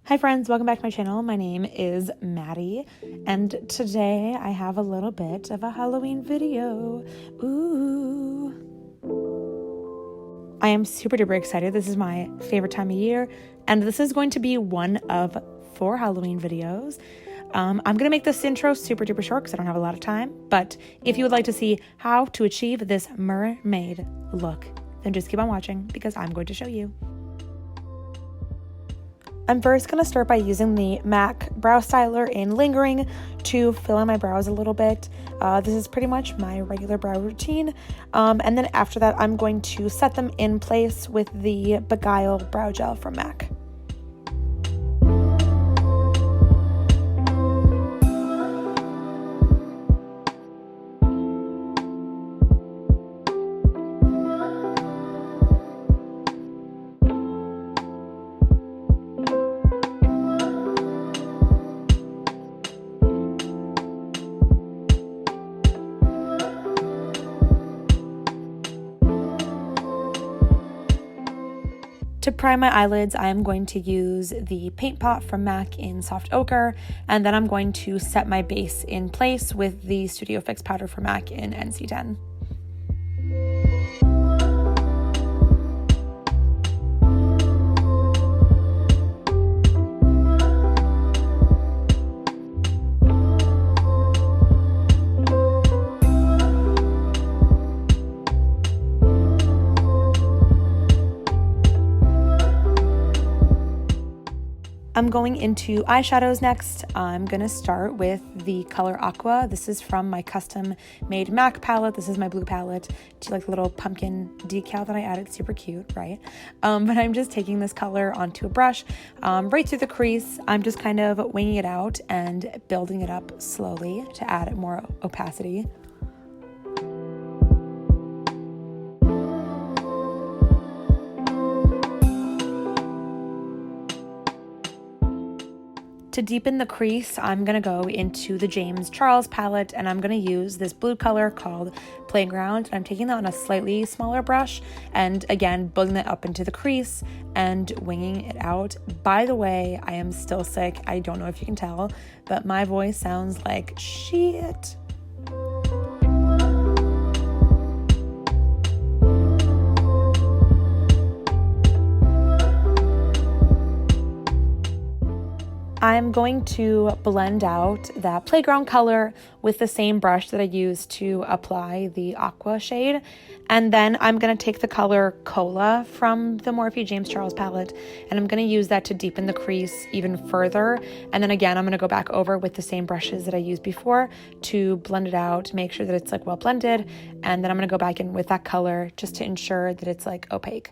Hi friends, welcome back to my channel. My name is Madie, and today I have a little bit of a Halloween video. Ooh. I am super duper excited. This is my favorite time of year, and this is going to be one of 4 Halloween videos. I'm gonna make this intro super duper short because I don't have a lot of time, but if you would like to see how to achieve this mermaid look, then just keep on watching because I'm going to show you. I'm first going to start by using the MAC Brow Styler in Lingering to fill in my brows a little bit. This is pretty much my regular brow routine. And then after that, I'm going to set them in place with the Beguille Brow Gel from MAC. To prime my eyelids, I am going to use the paint pot from MAC in Soft Ochre, and then I'm going to set my base in place with the Studio Fix powder from MAC in NC10. I'm going into eyeshadows next. I'm going to start with the color Aqua. This is from my custom made MAC palette. This is my blue palette. Do you like the little pumpkin decal that I added? Super cute, right? But I'm just taking this color onto a brush right through the crease. I'm just kind of winging it out and building it up slowly to add more opacity. To deepen the crease, I'm going to go into the James Charles palette, and I'm going to use this blue color called Playground. I'm taking that on a slightly smaller brush and again building that up into the crease and winging it out. By the way, I am still sick. I don't know if you can tell, but my voice sounds like shit. I'm going to blend out that playground color with the same brush that I used to apply the Aqua shade. And then I'm going to take the color Cola from the Morphe James Charles palette, and I'm going to use that to deepen the crease even further. And then again, I'm going to go back over with the same brushes that I used before to blend it out, make sure that it's like well blended. And then I'm going to go back in with that color just to ensure that it's like opaque.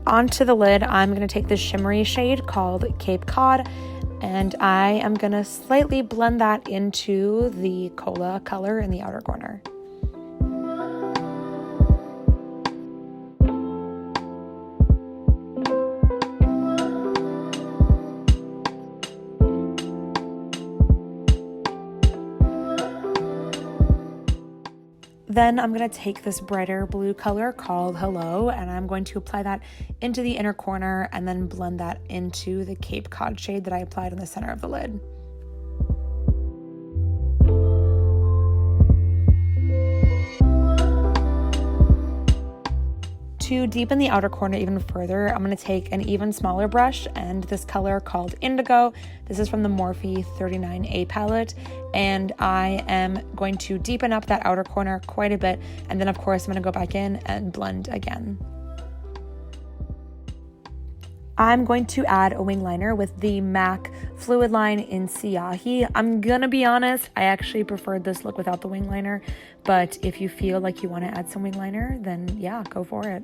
Onto the lid, I'm going to take this shimmery shade called Cape Cod, and I am going to slightly blend that into the Cola color in the outer corner. Then I'm going to take this brighter blue color called Hello, and I'm going to apply that into the inner corner and then blend that into the Cape Cod shade that I applied in the center of the lid. To deepen the outer corner even further, I'm going to take an even smaller brush and this color called Indigo. This is from the Morphe 39A palette, and I am going to deepen up that outer corner quite a bit, and then of course I'm going to go back in and blend again. I'm going to add a wing liner with the MAC Fluidline in Siahi. I'm gonna be honest, I actually preferred this look without the wing liner, but if you feel like you want to add some wing liner, then yeah, go for it.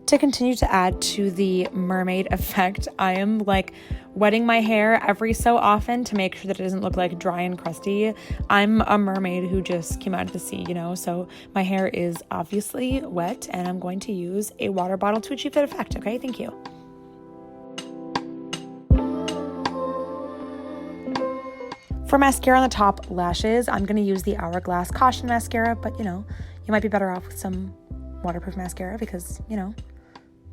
To continue to add to the mermaid effect, I am like wetting my hair every so often to make sure that it doesn't look like dry and crusty. I'm a mermaid who just came out of the sea, you know, so my hair is obviously wet and I'm going to use a water bottle to achieve that effect, okay? Thank you. For mascara on the top lashes, I'm going to use the Hourglass Caution Mascara, but you know, you might be better off with some waterproof mascara because, you know,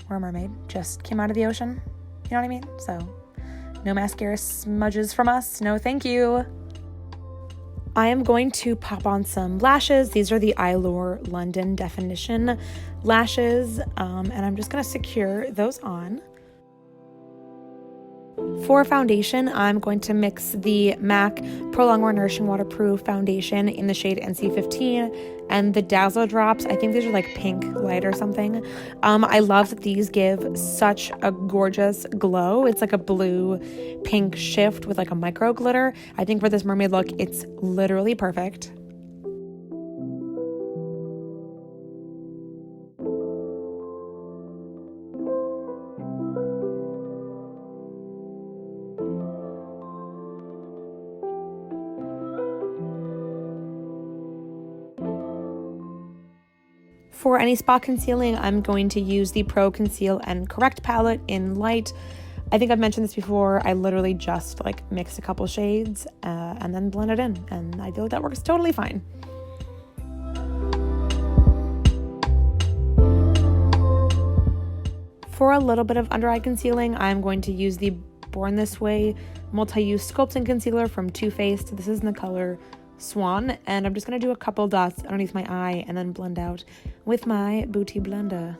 we're a mermaid, just came out of the ocean, you know what I mean? So no mascara smudges from us, no thank you. I am going to pop on some lashes. These are the eyelure London Definition lashes, and I'm just gonna secure those on. For foundation, I'm going to mix the MAC Prolongwear Nourishing Waterproof Foundation in the shade NC15 and the Dazzle drops. I think these are like pink light or something. I love that these give such a gorgeous glow. It's like a blue pink shift with like a micro glitter. I think for this mermaid look, it's literally perfect. For any spot concealing, I'm going to use the Pro Conceal and Correct palette in light. I think I've mentioned this before. I literally just like mix a couple shades and then blend it in, and I feel like that works totally fine. For a little bit of under eye concealing, I'm going to use the Born This Way multi-use sculpting concealer from Too Faced. This is in the color Swan, and I'm just going to do a couple dots underneath my eye and then blend out with my Beauty Blender.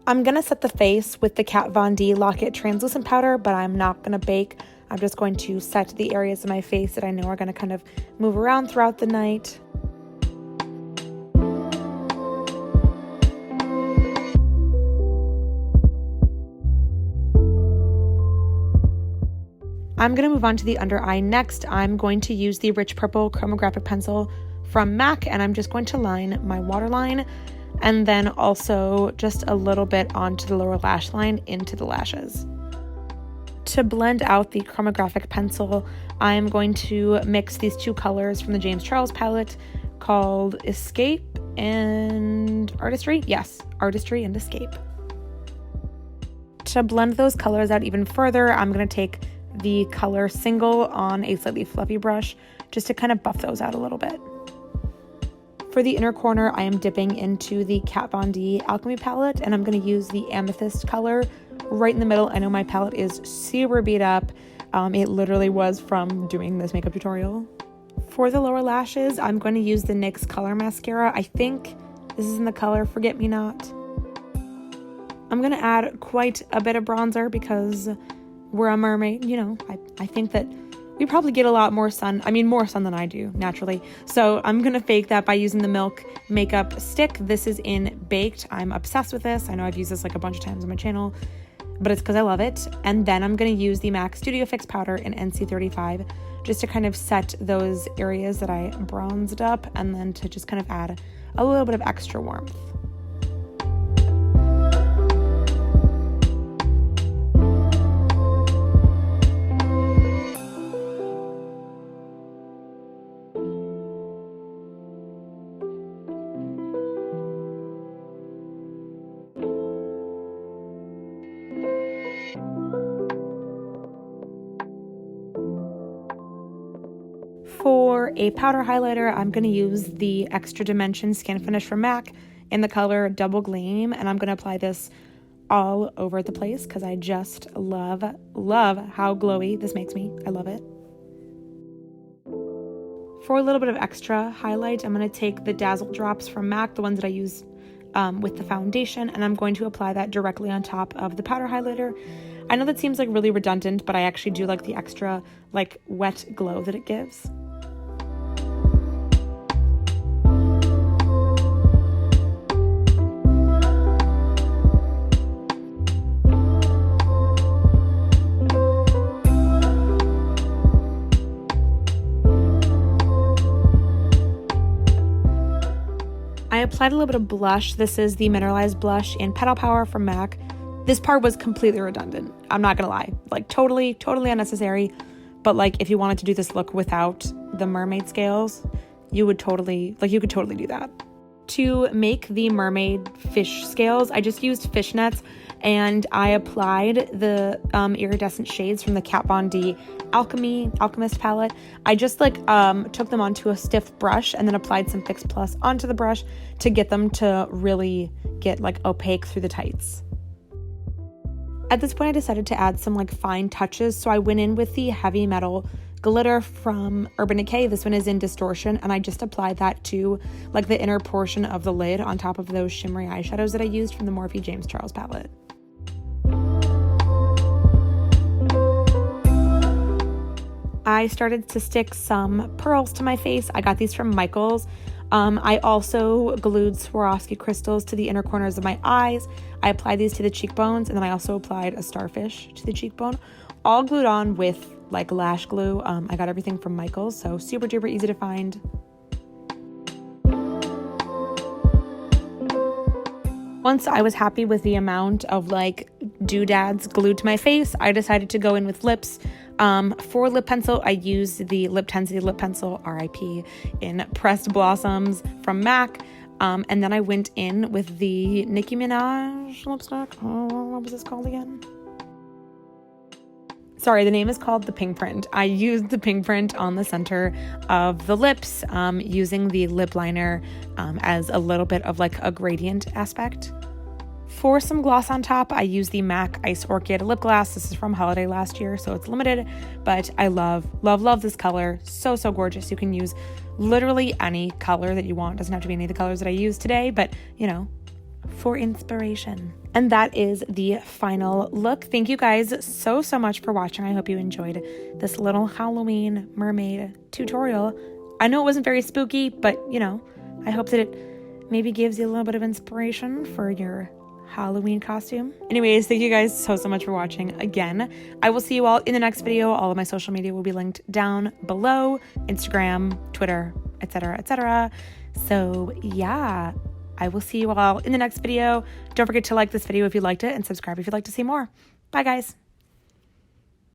I'm going to set the face with the Kat Von D Lock-It translucent powder, but I'm not going to bake. I'm just going to set the areas of my face that I know are going to kind of move around throughout the night. I'm going to move on to the under eye next. I'm going to use the Rich Purple Chromographic pencil from MAC, and I'm just going to line my waterline and then also just a little bit onto the lower lash line into the lashes. To blend out the chromographic pencil, I'm going to mix these two colors from the James Charles palette called Escape and Artistry. Yes, Artistry and Escape. To blend those colors out even further, I'm going to take the color Single on a slightly fluffy brush just to kind of buff those out a little bit. For the inner corner, I am dipping into the Kat Von D Alchemy palette, and I'm going to use the Amethyst color right in the middle. I know my palette is super beat up. It literally was from doing this makeup tutorial. For the lower lashes, I'm going to use the NYX Color Mascara. I think this is in the color Forget Me Not. I'm going to add quite a bit of bronzer because we're a mermaid, you know. I think that we probably get a lot more sun. I mean, more sun than I do, naturally. So I'm going to fake that by using the Milk Makeup Stick. This is in Baked. I'm obsessed with this. I know I've used this like a bunch of times on my channel, but it's because I love it. And then I'm going to use the MAC Studio Fix powder in NC35 just to kind of set those areas that I bronzed up and then to just kind of add a little bit of extra warmth. For a powder highlighter, I'm going to use the Extra Dimension Skin Finish from MAC in the color Double Gleam, and I'm going to apply this all over the place because I just love how glowy this makes me. I love it. For a little bit of extra highlight, I'm going to take the Dazzle drops from MAC, the ones that I use with the foundation, and I'm going to apply that directly on top of the powder highlighter. I know that seems like really redundant, but I actually do like the extra like wet glow that it gives. applied a little bit of blush. This is the Mineralize blush in Petal Power from MAC. This part was completely redundant. I'm not gonna lie. Like totally unnecessary. But like if you wanted to do this look without the mermaid scales, you could totally do that. To make the mermaid fish scales, I just used fishnets and I applied the iridescent shades from the Kat Von D alchemist palette. I just like took them onto a stiff brush and then applied some Fix Plus onto the brush to get them to really get like opaque through the tights. At this point, I decided to add some like fine touches, so I went in with the heavy metal glitter from Urban Decay. This one is in Distortion, and I just applied that to like the inner portion of the lid on top of those shimmery eyeshadows that I used from the Morphe James Charles palette. I started to stick some pearls to my face. I got these from Michaels. I also glued Swarovski crystals to the inner corners of my eyes. I applied these to the cheekbones, and then I also applied a starfish to the cheekbone, all glued on with like lash glue. I got everything from Michaels, so super duper easy to find. Once I was happy with the amount of like doodads glued to my face, I decided to go in with lips. For lip pencil, I used the Lip Tensity lip pencil, RIP, in Pressed Blossoms from MAC. And then I went in with the Nicki Minaj lipstick. What was this called again? Sorry, the name is called the Pink Print. I used the pink print on the center of the lips, using the lip liner as a little bit of like a gradient aspect. For some gloss on top, I use the MAC Ice Orchid lip gloss. This is from holiday last year, so it's limited, but I love this color. So gorgeous. You can use literally any color that you want. Doesn't have to be any of the colors that I use today, but you know, for inspiration. And that is the final look. Thank you guys so much for watching. I hope you enjoyed this little Halloween mermaid tutorial. I know it wasn't very spooky, but you know, I hope that it maybe gives you a little bit of inspiration for your Halloween costume. Anyways, thank you guys so much for watching again. I will see you all in the next video. All of my social media will be linked down below: Instagram, Twitter, etc. So yeah, I will see you all in the next video. Don't forget to like this video if you liked it and subscribe if you'd like to see more. Bye guys.